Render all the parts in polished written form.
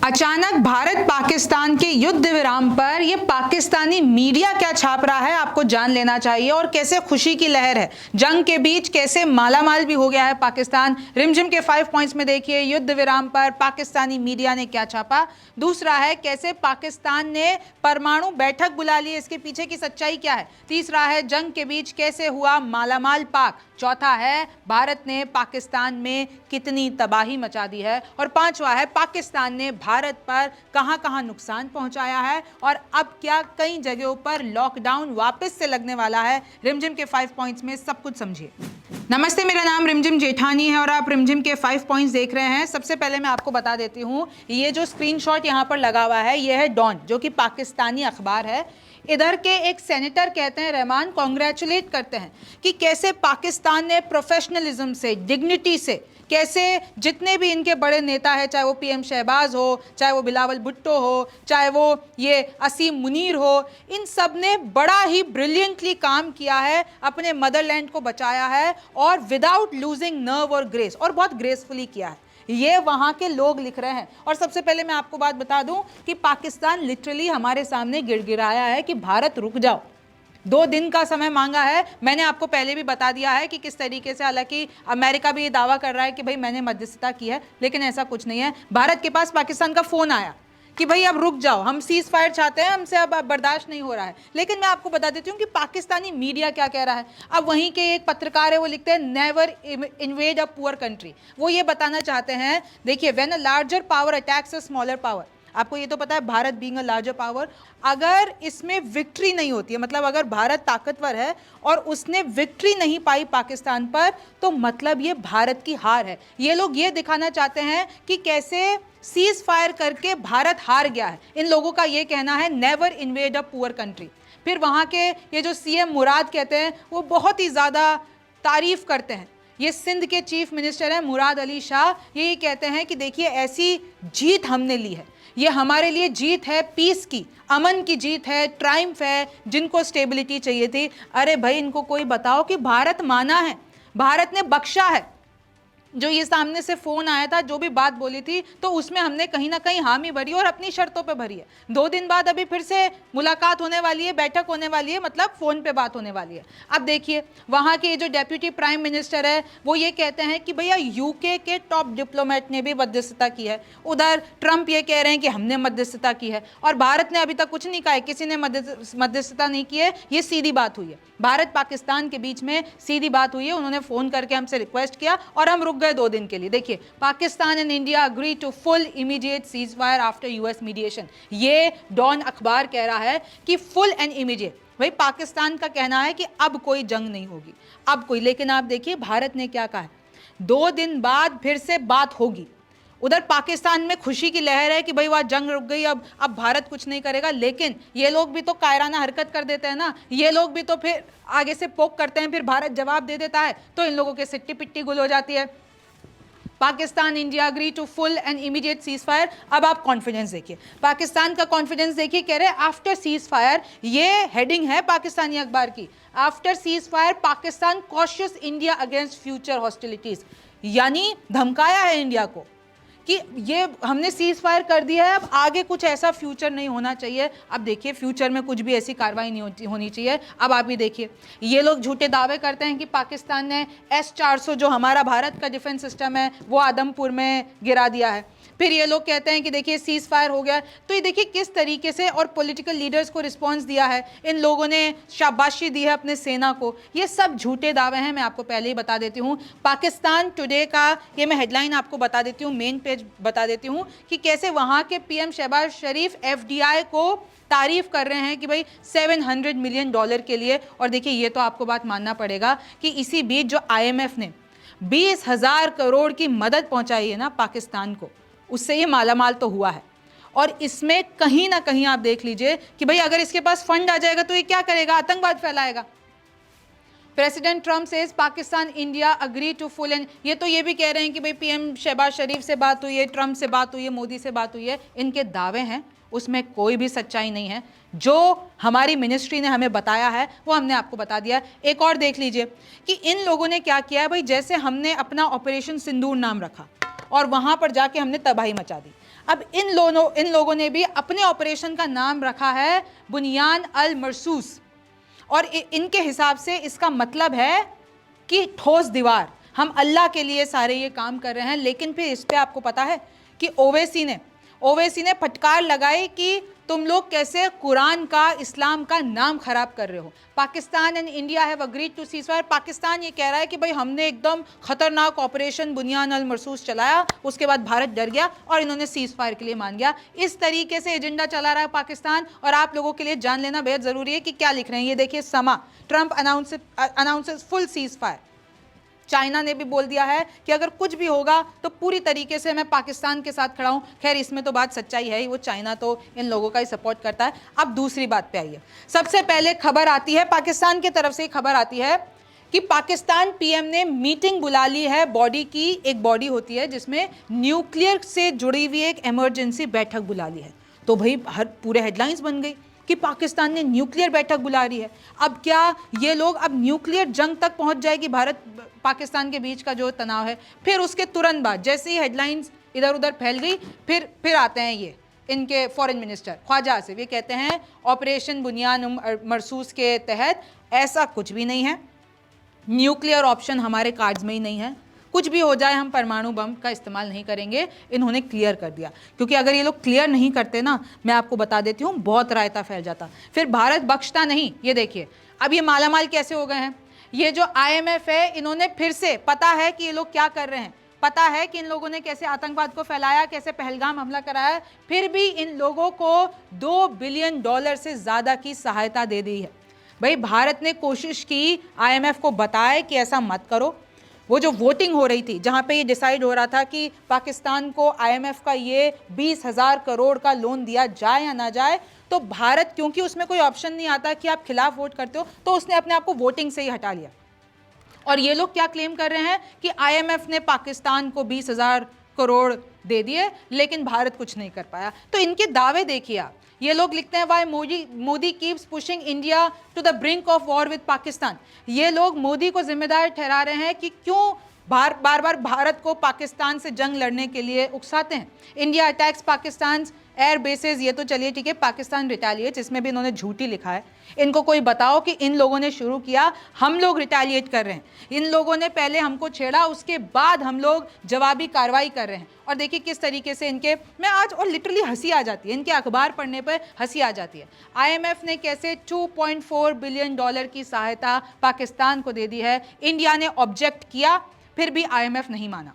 अचानक भारत पाकिस्तान के युद्ध विराम पर यह पाकिस्तानी मीडिया क्या छाप रहा है आपको जान लेना चाहिए। और कैसे खुशी की लहर है जंग के बीच, कैसे मालामाल भी हो गया है पाकिस्तान। रिमझिम के 5 पॉइंट्स में देखिए युद्ध विराम पर पाकिस्तानी मीडिया ने क्या छापा। दूसरा है कैसे पाकिस्तान ने परमाणु बैठक बुला ली, इसके पीछे की सच्चाई क्या है। तीसरा है जंग के बीच कैसे हुआ मालामाल पाक। चौथा है भारत ने पाकिस्तान में कितनी तबाही मचा दी है। और पांचवा है पाकिस्तान ने भारत पर कहां-कहां नुकसान पहुंचाया है और अब क्या कई जगहों पर लॉकडाउन वापस से लगने वाला है। रिमझिम के 5 पॉइंट्स में सब कुछ समझिए। नमस्ते, मेरा नाम रिमझिम जेठानी है और आप रिमझिम के 5 पॉइंट्स देख रहे हैं। सबसे पहले मैं आपको बता देती हूं, ये जो स्क्रीनशॉट यहां पर लगा हुआ है ये है डॉन, जो कि पाकिस्तानी अखबार है। इधर के एक सेनेटर कहते हैं, रहमान, कॉन्ग्रेचुलेट करते हैं कि कैसे पाकिस्तान ने प्रोफेशनलिज्म से, डिग्निटी से, कैसे जितने भी इनके बड़े नेता हैं, चाहे वो पीएम शहबाज हो, चाहे वो बिलावल भुट्टो हो, चाहे वो ये असीम मुनीर हो, इन सब ने बड़ा ही ब्रिलियंटली काम किया है, अपने मदरलैंड को बचाया है और विदाउट लूजिंग नर्व और ग्रेस, और बहुत ग्रेसफुली किया है। ये वहां के लोग लिख रहे हैं। और सबसे पहले मैं आपको बात बता दूं कि पाकिस्तान लिटरली हमारे सामने गिड़गिड़ाया है कि भारत रुक जाओ, 2 दिन का समय मांगा है। मैंने आपको पहले भी बता दिया है कि किस तरीके से, हालांकि अमेरिका भी ये दावा कर रहा है कि भाई मैंने मध्यस्थता की है, लेकिन ऐसा कुछ नहीं है। भारत के पास पाकिस्तान का फोन आया कि भाई अब रुक जाओ, हम सीज फायर चाहते हैं, हमसे अब बर्दाश्त नहीं हो रहा है। लेकिन मैं आपको बता देती हूँ कि पाकिस्तानी मीडिया क्या कह रहा है। अब वहीं के एक पत्रकार है, वो लिखते हैं never invade a poor country. वो ये बताना चाहते हैं, देखिए, when a larger power attacks a smaller power, आपको ये तो पता है Bharat being a larger power, अगर इसमें विक्ट्री नहीं होती है, मतलब अगर भारत ताकतवर है और उसने विक्ट्री नहीं पाई पाकिस्तान पर, तो मतलब ये भारत की हार है। ये लोग ये दिखाना चाहते हैं कि कैसे सीज फायर करके भारत हार गया है। इन लोगों का ये कहना है never invade a poor country. फिर वहाँ के ये जो सीएम मुराद कहते हैं, वो बहुत ही ज़्यादा तारीफ करते हैं। ये सिंध के चीफ मिनिस्टर हैं मुराद अली शाह, ये कहते हैं कि देखिए ऐसी जीत हमने ली है, ये हमारे लिए जीत है, पीस की, अमन की जीत है, ट्रायम्फ है। जिनको स्टेबिलिटी चाहिए थी, अरे भाई इनको कोई बताओ कि भारत माना है, भारत ने बख्शा है। जो ये सामने से फोन आया था, जो भी बात बोली थी, तो उसमें हमने कहीं ना कहीं हामी भरी और अपनी शर्तों पे भरी है। 2 दिन बाद अभी फिर से मुलाकात होने वाली है, बैठक होने वाली है, मतलब फोन पे बात होने वाली है। अब देखिए वहाँ के जो डेप्यूटी प्राइम मिनिस्टर है, वो ये कहते हैं कि भैया यूके के टॉप डिप्लोमेट ने भी मध्यस्थता की है। उधर ट्रंप ये कह रहे हैं कि हमने मध्यस्थता की है, और भारत ने अभी तक कुछ नहीं कहा है, किसी ने मध्यस्थता नहीं की है। ये सीधी बात हुई है, भारत पाकिस्तान के बीच में सीधी बात हुई है। उन्होंने फोन करके हमसे रिक्वेस्ट किया और हम रुक गए 2 दिन के लिए। देखिए, Pakistan and India agree to full immediate ceasefire after US mediation. ये डॉन अखबार कह रहा है कि फुल एंड इमीडिएट। भाई पाकिस्तान का कहना है कि अब कोई जंग नहीं होगी, अब कोई, लेकिन आप देखिए भारत ने क्या कहा है, 2 दिन बाद फिर से बात होगी। उधर पाकिस्तान में खुशी की लहर है कि भाई वहाँ जंग रुक गई, अब भारत कुछ नहीं करेगा। लेकिन ये लोग भी तो कायराना हरकत कर देते हैं ना, ये लोग भी तो फिर आगे से पोक करते हैं, फिर भारत जवाब दे देता है, तो इन लोगों के सिट्टी पिट्टी गुल हो जाती है। Pakistan India agree to full and immediate ceasefire. अब आप कॉन्फिडेंस देखिए, पाकिस्तान का कॉन्फिडेंस देखिए, कह रहे हैं आफ्टर सीज फायर, ये हेडिंग है पाकिस्तानी अखबार की, after cease fire Pakistan cautious India against future hostilities. यानी धमकाया है इंडिया को कि ये हमने सीज फायर कर दिया है, अब आगे कुछ ऐसा फ्यूचर नहीं होना चाहिए। अब देखिए फ्यूचर में कुछ भी ऐसी कार्रवाई नहीं होनी चाहिए। अब आप भी देखिए, ये लोग झूठे दावे करते हैं कि पाकिस्तान ने S-400 जो हमारा भारत का डिफेंस सिस्टम है वो आदमपुर में गिरा दिया है। फिर ये लोग कहते हैं कि देखिए सीज फायर हो गया। तो ये देखिए किस तरीके से, और पॉलिटिकल लीडर्स को रिस्पांस दिया है, इन लोगों ने शाबाशी दी है अपने सेना को। ये सब झूठे दावे हैं, मैं आपको पहले ही बता देती हूँ। पाकिस्तान टुडे का ये मैं हेडलाइन आपको बता देती हूँ, मेन पेज बता देती हूँ कि कैसे वहाँ के पीएम शहबाज शरीफ FDI को तारीफ कर रहे हैं कि भाई $700 मिलियन के लिए। और देखिए ये तो आपको बात मानना पड़ेगा कि इसी बीच जो IMF ने 20,000 करोड़ की मदद पहुंचाई है ना पाकिस्तान को, उससे ये मालामाल तो हुआ है। और इसमें कहीं ना कहीं आप देख लीजिए कि भाई अगर इसके पास फंड आ जाएगा तो ये क्या करेगा, आतंकवाद फैलाएगा। President Trump says Pakistan India agree to full end, ये तो ये भी कह रहे हैं कि भाई पीएम शहबाज शरीफ से बात हुई है, ट्रंप से बात हुई है, मोदी से बात हुई है। इनके दावे हैं, उसमें कोई भी सच्चाई नहीं है। जो हमारी मिनिस्ट्री ने हमें बताया है वो हमने आपको बता दिया। एक और देख लीजिए कि इन लोगों ने क्या किया है। भाई जैसे हमने अपना ऑपरेशन सिंदूर नाम रखा और वहां पर जाके हमने तबाही मचा दी। अब इन लोगों ने भी अपने ऑपरेशन का नाम रखा है बुनियान अल मरसूस, और इनके हिसाब से इसका मतलब है कि ठोस दीवार। हम अल्लाह के लिए सारे ये काम कर रहे हैं, लेकिन फिर इस पे आपको पता है कि ओवैसी ने फटकार लगाई कि तुम लोग कैसे कुरान का, इस्लाम का नाम खराब कर रहे हो। Pakistan and India have agreed to ceasefire. Pakistan ये कह रहा है कि भाई हमने एकदम खतरनाक ऑपरेशन बुनियान अल मरसूस चलाया, उसके बाद भारत डर गया और इन्होंने सीज फायर के लिए मान गया। इस तरीके से एजेंडा चला रहा है पाकिस्तान, और आप लोगों के लिए जान लेना बेहद जरूरी है कि क्या लिख रहे हैं। ये देखिए, समा, Trump announces full cease fire. China ने भी बोल दिया है कि अगर कुछ भी होगा तो पूरी तरीके से मैं पाकिस्तान के साथ खड़ा हूं। खैर, इसमें तो बात सच्चाई है ही, वो चाइना तो इन लोगों का ही सपोर्ट करता है। अब दूसरी बात पे आइए। सबसे पहले खबर आती है, पाकिस्तान की तरफ से खबर आती है कि पाकिस्तान पीएम ने मीटिंग बुला ली है। बॉडी की एक बॉडी होती है जिसमें न्यूक्लियर से जुड़ी हुई एक इमरजेंसी बैठक बुला ली है। तो भाई हर पूरे हेडलाइंस बन गई कि पाकिस्तान ने न्यूक्लियर बैठक बुला रही है। अब क्या ये लोग अब न्यूक्लियर जंग तक पहुंच जाएगी भारत पाकिस्तान के बीच का जो तनाव है? फिर उसके तुरंत बाद जैसे ही हेडलाइंस इधर उधर फैल गई, फिर आते हैं ये इनके फॉरेन मिनिस्टर ख्वाजा आसिफ। ये कहते हैं ऑपरेशन बुनियान मरसूस के तहत ऐसा कुछ भी नहीं है, न्यूक्लियर ऑप्शन हमारे कार्ड्स में ही नहीं है, कुछ भी हो जाए हम परमाणु बम का इस्तेमाल नहीं करेंगे। इन्होंने क्लियर कर दिया, क्योंकि अगर ये लोग क्लियर नहीं करते ना, मैं आपको बता देती हूँ, बहुत रायता फैल जाता, फिर भारत बख्शता नहीं। ये देखिए अब ये मालामाल कैसे हो गए हैं। ये जो IMF है, इन्होंने फिर से, पता है कि ये लोग क्या कर रहे हैं, पता है कि इन लोगों ने कैसे आतंकवाद को फैलाया, कैसे पहलगाम हमला कराया, फिर भी इन लोगों को $2 बिलियन से ज़्यादा की सहायता दे दी है। भाई भारत ने कोशिश की IMF को बताए कि ऐसा मत करो। वो जो वोटिंग हो रही थी जहाँ पे ये डिसाइड हो रहा था कि पाकिस्तान को IMF का ये 20,000 करोड़ का लोन दिया जाए या ना जाए, तो भारत, क्योंकि उसमें कोई ऑप्शन नहीं आता कि आप खिलाफ वोट करते हो, तो उसने अपने आप को वोटिंग से ही हटा लिया। और ये लोग क्या क्लेम कर रहे हैं कि IMF ने पाकिस्तान को 20,000 करोड़ दे दिए, लेकिन भारत कुछ नहीं कर पाया। तो इनके दावे देखिए आप। ये लोग लिखते हैं why Modi keeps pushing India to the brink of war with Pakistan. ये लोग मोदी को जिम्मेदार ठहरा रहे हैं कि क्यों बार बार भारत को पाकिस्तान से जंग लड़ने के लिए उकसाते हैं। India attacks Pakistan air bases, ये तो चलिए ठीक है, पाकिस्तान रिटेलिएट्स, इसमें भी इन्होंने झूठी लिखा है। इनको कोई बताओ कि इन लोगों ने शुरू किया, हम लोग रिटेलिएट कर रहे हैं। इन लोगों ने पहले हमको छेड़ा, उसके बाद हम लोग जवाबी कार्रवाई कर रहे हैं। और देखिए किस तरीके से इनके, मैं आज, और लिटरली हंसी आ जाती है इनके अखबार पढ़ने पर, हंसी आ जाती है। IMF ने कैसे $2.4 बिलियन की सहायता पाकिस्तान को दे दी है। इंडिया ने ऑब्जेक्ट किया, फिर भी IMF नहीं माना।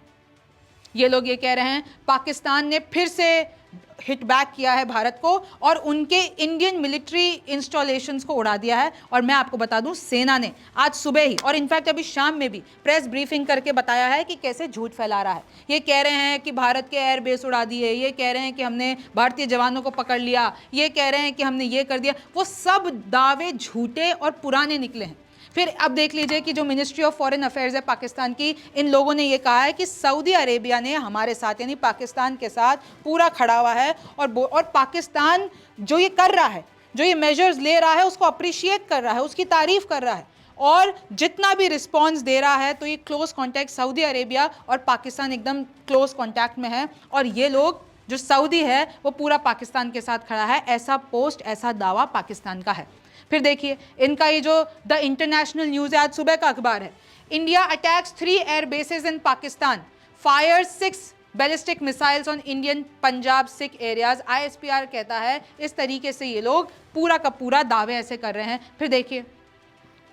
ये लोग ये कह रहे हैं पाकिस्तान ने फिर से हिट बैक किया है भारत को और उनके इंडियन मिलिट्री इंस्टॉलेशंस को उड़ा दिया है। और मैं आपको बता दूं, सेना ने आज सुबह ही और इनफैक्ट अभी शाम में भी प्रेस ब्रीफिंग करके बताया है कि कैसे झूठ फैला रहा है। ये कह रहे हैं कि भारत के एयर बेस उड़ा दिए, ये कह रहे हैं कि हमने भारतीय जवानों को पकड़ लिया, ये कह रहे हैं कि हमने ये कर दिया। वो सब दावे झूठे और पुराने निकले हैं। फिर अब देख लीजिए कि जो मिनिस्ट्री ऑफ फॉरेन अफेयर्स है पाकिस्तान की, इन लोगों ने ये कहा है कि सऊदी अरेबिया ने हमारे साथ, यानी पाकिस्तान के साथ पूरा खड़ा हुआ है, और पाकिस्तान जो ये कर रहा है, जो ये मेजर्स ले रहा है, उसको अप्रिशिएट कर रहा है, उसकी तारीफ कर रहा है, और जितना भी रिस्पॉन्स दे रहा है, तो ये क्लोज कॉन्टैक्ट, सऊदी अरेबिया और पाकिस्तान एकदम क्लोज कॉन्टैक्ट में है। और ये लोग, जो सऊदी है, वो पूरा पाकिस्तान के साथ खड़ा है, ऐसा पोस्ट, ऐसा दावा पाकिस्तान का है। फिर देखिए इनका ये जो द इंटरनेशनल न्यूज़ है, आज सुबह का अखबार है, India attacks 3 air bases in Pakistan, fires 6 ballistic missiles on Indian Punjab Sikh areas. ISPR कहता है इस तरीके से ये लोग पूरा का पूरा दावे ऐसे कर रहे हैं। फिर देखिए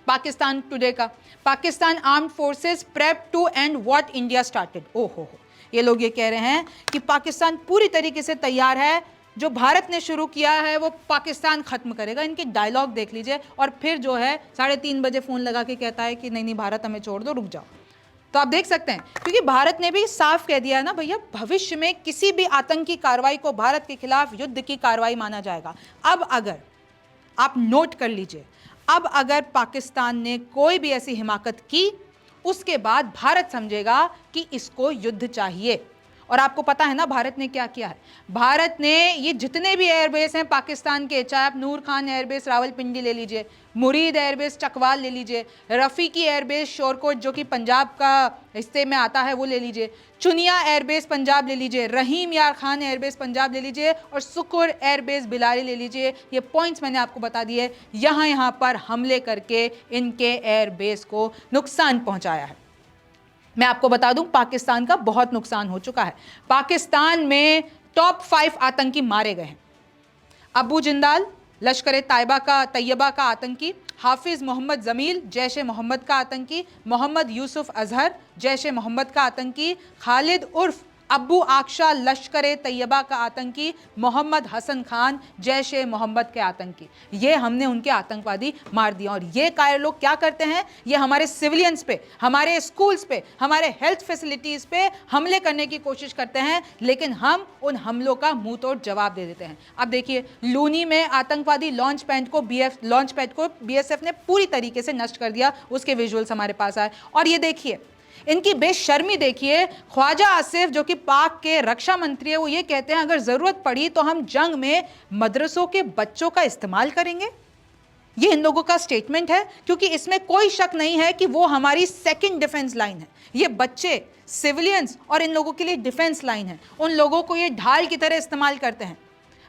पाकिस्तान टुडे का, Pakistan armed forces prep to end what India started. ओहो, ये लोग ये कह रहे हैं कि पाकिस्तान पूरी तरीके से तैयार है, जो भारत ने शुरू किया है वो पाकिस्तान खत्म करेगा। इनके डायलॉग देख लीजिए। और फिर जो है 3:30 बजे फ़ोन लगा के कहता है कि नहीं नहीं भारत हमें छोड़ दो, रुक जाओ। तो आप देख सकते हैं, क्योंकि भारत ने भी साफ कह दिया है ना भैया, भविष्य में किसी भी आतंकी कार्रवाई को भारत के खिलाफ युद्ध की कार्रवाई माना जाएगा। अब अगर आप नोट कर लीजिए, अब अगर पाकिस्तान ने कोई भी ऐसी हिमाकत की, उसके बाद भारत समझेगा कि इसको युद्ध चाहिए। और आपको पता है ना भारत ने क्या किया है? भारत ने ये जितने भी एयरबेस हैं पाकिस्तान के, चाहे आप नूर खान एयरबेस रावलपिंडी ले लीजिए, मुरीद एयरबेस चकवाल ले लीजिए, रफ़ीकी एयरबेस शोरकोट जो कि पंजाब का हिस्से में आता है वो ले लीजिए, चुनिया एयरबेस पंजाब ले लीजिए, रहीम यार खान एयरबेस पंजाब ले लीजिए और सुकुर एयरबेस बिलारी ले लीजिए। ये पॉइंट्स मैंने आपको बता दिए, यहाँ पर हमले करके इनके एयरबेस को नुकसान पहुंचाया है। मैं आपको बता दूं पाकिस्तान का बहुत नुकसान हो चुका है। पाकिस्तान में टॉप 5 आतंकी मारे गए हैं। अबू जिंदाल लश्कर तैयबा का आतंकी, हाफिज मोहम्मद जमील जैश ए मोहम्मद का आतंकी, मोहम्मद यूसुफ अजहर जैश ए मोहम्मद का आतंकी, खालिद उर्फ अब्बू आक्शा लश्कर तैयबा का आतंकी, मोहम्मद हसन खान जैश ए मोहम्मद के आतंकी। ये हमने उनके आतंकवादी मार दिया। और ये कायर लोग क्या करते हैं? ये हमारे सिविलियंस पे, हमारे स्कूल्स पे, हमारे हेल्थ फैसिलिटीज़ पे हमले करने की कोशिश करते हैं, लेकिन हम उन हमलों का मुंह तोड़ जवाब दे देते हैं। अब देखिए लूनी में आतंकवादी लॉन्च पैड को BSF ने पूरी तरीके से नष्ट कर दिया। उसके विजुअल्स हमारे पास आए और ये देखिए इनकी बेशर्मी देखिए। ख्वाजा आसिफ जो कि पाक के रक्षा मंत्री है, वो ये कहते हैं अगर ज़रूरत पड़ी तो हम जंग में मदरसों के बच्चों का इस्तेमाल करेंगे। ये इन लोगों का स्टेटमेंट है, क्योंकि इसमें कोई शक नहीं है कि वो हमारी सेकंड डिफेंस लाइन है। ये बच्चे, सिविलियंस और इन लोगों के लिए डिफेंस लाइन है। उन लोगों को ये ढाल की तरह इस्तेमाल करते हैं।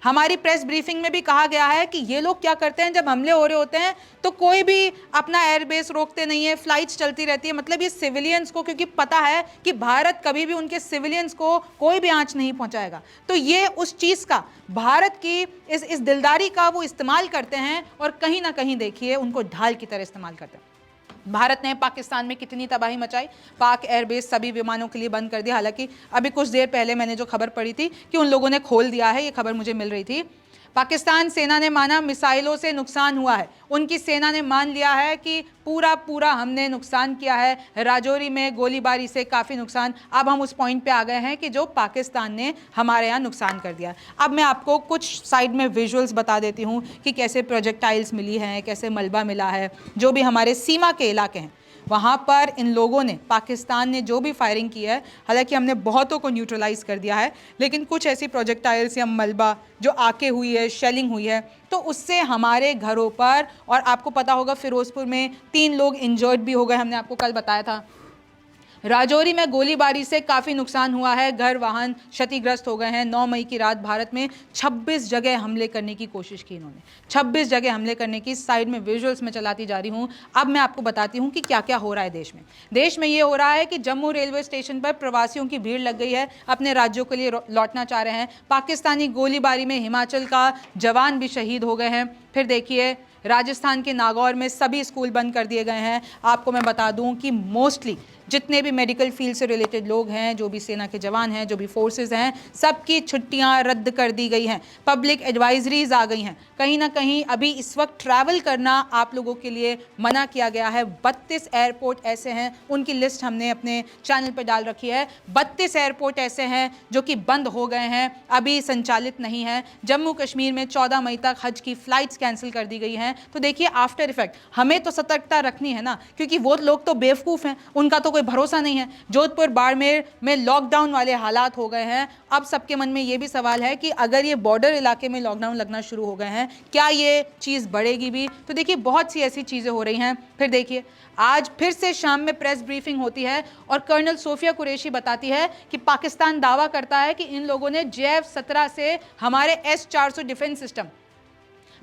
हमारी प्रेस ब्रीफिंग में भी कहा गया है कि ये लोग क्या करते हैं, जब हमले हो रहे होते हैं तो कोई भी अपना एयरबेस रोकते नहीं है, फ्लाइट्स चलती रहती है। मतलब ये सिविलियंस को, क्योंकि पता है कि भारत कभी भी उनके सिविलियंस को कोई भी आंच नहीं पहुंचाएगा, तो ये उस चीज़ का, भारत की इस दिलदारी का वो इस्तेमाल करते हैं और कहीं ना कहीं देखिए उनको ढाल की तरह इस्तेमाल करते हैं। भारत ने पाकिस्तान में कितनी तबाही मचाई, पाक एयरबेस सभी विमानों के लिए बंद कर दिया। हालांकि अभी कुछ देर पहले मैंने जो खबर पढ़ी थी कि उन लोगों ने खोल दिया है, ये खबर मुझे मिल रही थी। पाकिस्तान सेना ने माना मिसाइलों से नुकसान हुआ है। उनकी सेना ने मान लिया है कि पूरा हमने नुकसान किया है। राजौरी में गोलीबारी से काफ़ी नुकसान। अब हम उस पॉइंट पे आ गए हैं कि जो पाकिस्तान ने हमारे यहाँ नुकसान कर दिया। अब मैं आपको कुछ साइड में विजुअल्स बता देती हूँ कि कैसे प्रोजेक्टाइल्स मिली हैं, कैसे मलबा मिला है। जो भी हमारे सीमा के इलाके हैं वहाँ पर इन लोगों ने, पाकिस्तान ने जो भी फायरिंग की है, हालांकि हमने बहुतों को न्यूट्रलाइज कर दिया है, लेकिन कुछ ऐसी प्रोजेक्टाइल्स या मलबा जो आके हुई है, शेलिंग हुई है, तो उससे हमारे घरों पर, और आपको पता होगा फिरोजपुर में 3 लोग इंजर्ड भी हो गए, हमने आपको कल बताया था। राजौरी में गोलीबारी से काफ़ी नुकसान हुआ है, घर वाहन क्षतिग्रस्त हो गए हैं। 9 मई की रात भारत में 26 जगह हमले करने की कोशिश की इन्होंने, 26 जगह हमले करने की। साइड में विजुअल्स में चलाती जा रही हूँ। अब मैं आपको बताती हूँ कि क्या क्या हो रहा है देश में। देश में ये हो रहा है कि जम्मू रेलवे स्टेशन पर प्रवासियों की भीड़ लग गई है, अपने राज्यों के लिए लौटना चाह रहे हैं। पाकिस्तानी गोलीबारी में हिमाचल का जवान भी शहीद हो गए हैं। फिर देखिए राजस्थान के नागौर में सभी स्कूल बंद कर दिए गए हैं। आपको मैं बता दूं कि मोस्टली जितने भी मेडिकल फील्ड से रिलेटेड लोग हैं, जो भी सेना के जवान हैं, जो भी फोर्सेस हैं, सबकी छुट्टियां रद्द कर दी गई हैं। पब्लिक एडवाइजरीज आ गई हैं। कहीं ना कहीं अभी इस वक्त ट्रैवल करना आप लोगों के लिए मना किया गया है। 32 एयरपोर्ट ऐसे हैं, उनकी लिस्ट हमने अपने चैनल पर डाल रखी है। 32 एयरपोर्ट ऐसे हैं जो कि बंद हो गए हैं, अभी संचालित नहीं है। जम्मू कश्मीर में 14 मई तक हज की फ़्लाइट्स कैंसिल कर दी गई हैं। तो देखिए आफ्टर इफेक्ट हमें तो सतर्कता रखनी है ना, क्योंकि वो लोग तो बेवकूफ़ हैं, उनका तो कोई भरोसा नहीं है। जोधपुर बाड़मेर में लॉकडाउन वाले हालात हो गए हैं। अब सबके मन में ये भी सवाल है कि अगर ये बॉर्डर इलाके में लॉकडाउन लगना शुरू हो गए हैं, क्या ये चीज़ बढ़ेगी भी? तो देखिए बहुत सी ऐसी चीज़ें हो रही हैं। फिर देखिए आज फिर से शाम में प्रेस ब्रीफिंग होती है और कर्नल सोफिया कुरैशी बताती है कि पाकिस्तान दावा करता है कि इन लोगों ने JF-17 से हमारे S-400 defence system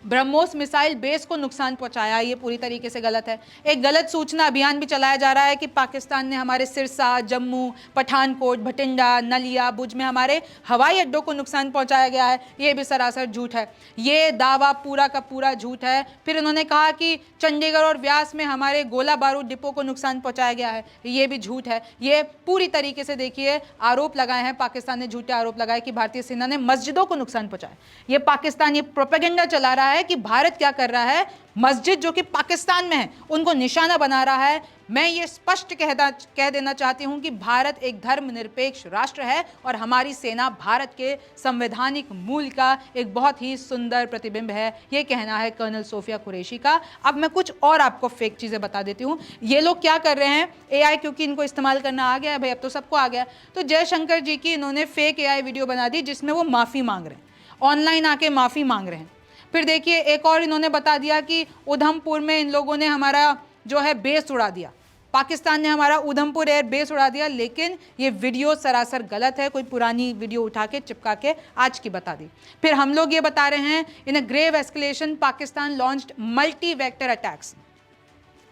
BrahMos missile base को नुकसान पहुंचाया। ये पूरी तरीके से गलत है। एक गलत सूचना अभियान भी चलाया जा रहा है कि पाकिस्तान ने हमारे सिरसा, जम्मू, पठानकोट, भटिंडा, नलिया, भुज में हमारे हवाई अड्डों को नुकसान पहुंचाया गया है। ये भी सरासर झूठ है। ये दावा पूरा का पूरा झूठ है। फिर उन्होंने कहा कि चंडीगढ़ और व्यास में हमारे गोला बारूद डिपो को नुकसान पहुंचाया गया है। ये भी झूठ है। ये पूरी तरीके से देखिए आरोप लगाए हैं, पाकिस्तान ने झूठे आरोप लगाए कि भारतीय सेना ने मस्जिदों को नुकसान पहुंचाया। ये पाकिस्तान ये प्रोपेगेंडा चला रहा है है कि भारत क्या कर रहा है, मस्जिद जो कि पाकिस्तान में है उनको निशाना बना रहा है। मैं ये स्पष्ट कह देना चाहती हूं कि भारत एक धर्मनिरपेक्ष राष्ट्र है और हमारी सेना भारत के संवैधानिक मूल का एक बहुत ही सुंदर प्रतिबिंब है। ये कहना है कर्नल सोफिया कुरैशी का। अब मैं कुछ और आपको फेक चीज़ें बता देती हूँ। ये लोग क्या कर रहे हैं, एआई क्योंकि इनको इस्तेमाल करना आ गया है भाई, अब तो सबको आ गया। तो जयशंकर जी की इन्होंने फेक एआई वीडियो बना दी जिसमें वो माफ़ी मांग रहे हैं, ऑनलाइन आके माफ़ी मांग रहे हैं। फिर देखिए एक और इन्होंने बता दिया कि उधमपुर में इन लोगों ने हमारा जो है बेस उड़ा दिया, पाकिस्तान ने हमारा उधमपुर एयर बेस उड़ा दिया, लेकिन ये वीडियो सरासर गलत है। कोई पुरानी वीडियो उठा के चिपका के आज की बता दी। फिर हम लोग ये बता रहे हैं in a grave escalation Pakistan launched multi vector attacks.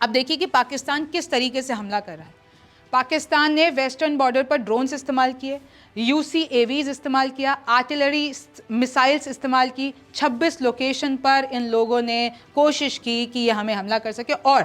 अब देखिए कि पाकिस्तान किस तरीके से हमला कर रहा है। पाकिस्तान ने वेस्टर्न बॉर्डर पर ड्रोन्स इस्तेमाल किए, UCAVs इस्तेमाल किया, आर्टिलरी मिसाइल्स इस्तेमाल की। 26 लोकेशन पर इन लोगों ने कोशिश की कि ये हमें हमला कर सके और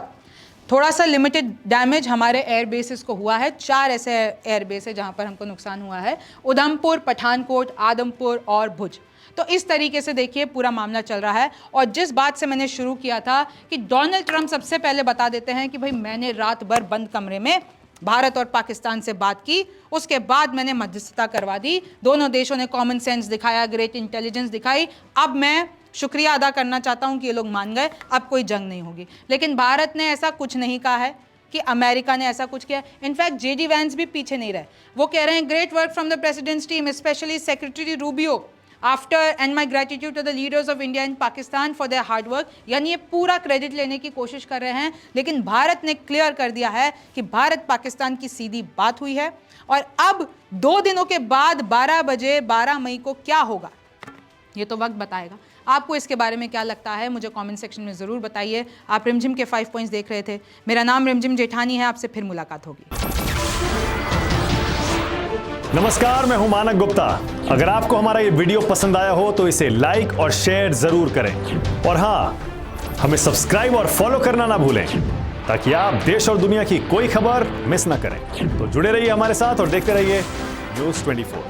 थोड़ा सा लिमिटेड डैमेज हमारे एयर बेसिस को हुआ है। 4 ऐसे एयर बेस है जहाँ पर हमको नुकसान हुआ है, उधमपुर, पठानकोट, आदमपुर और भुज। तो इस तरीके से देखिए पूरा मामला चल रहा है। और जिस बात से मैंने शुरू किया था कि डोनाल्ड ट्रंप सबसे पहले बता देते हैं कि भाई मैंने रात भर बंद कमरे में भारत और पाकिस्तान से बात की, उसके बाद मैंने मध्यस्थता करवा दी, दोनों देशों ने कॉमन सेंस दिखाया, ग्रेट इंटेलिजेंस दिखाई। अब मैं शुक्रिया अदा करना चाहता हूं कि ये लोग मान गए, अब कोई जंग नहीं होगी। लेकिन भारत ने ऐसा कुछ नहीं कहा है कि अमेरिका ने ऐसा कुछ किया। इनफैक्ट JD वैंस भी पीछे नहीं रहे, वो कह रहे हैं great work from the president's team specially secretary Rubio after and my gratitude to the leaders of India and Pakistan for their hard work. यानी ये पूरा क्रेडिट लेने की कोशिश कर रहे हैं, लेकिन भारत ने क्लियर कर दिया है कि भारत पाकिस्तान की सीधी बात हुई है। और अब 2 दिनों के बाद 12 बजे 12 मई को क्या होगा ये तो वक्त बताएगा। आपको इसके बारे में क्या लगता है मुझे कमेंट सेक्शन में ज़रूर बताइए। आप रिमझिम के 5 पॉइंट्स देख रहे थे। मेरा नाम रिमझिम जेठानी है, आपसे फिर मुलाकात होगी। नमस्कार, मैं हूं मानक गुप्ता। अगर आपको हमारा ये वीडियो पसंद आया हो तो इसे लाइक और शेयर जरूर करें और हाँ, हमें सब्सक्राइब और फॉलो करना ना भूलें ताकि आप देश और दुनिया की कोई खबर मिस ना करें। तो जुड़े रहिए हमारे साथ और देखते रहिए News 24।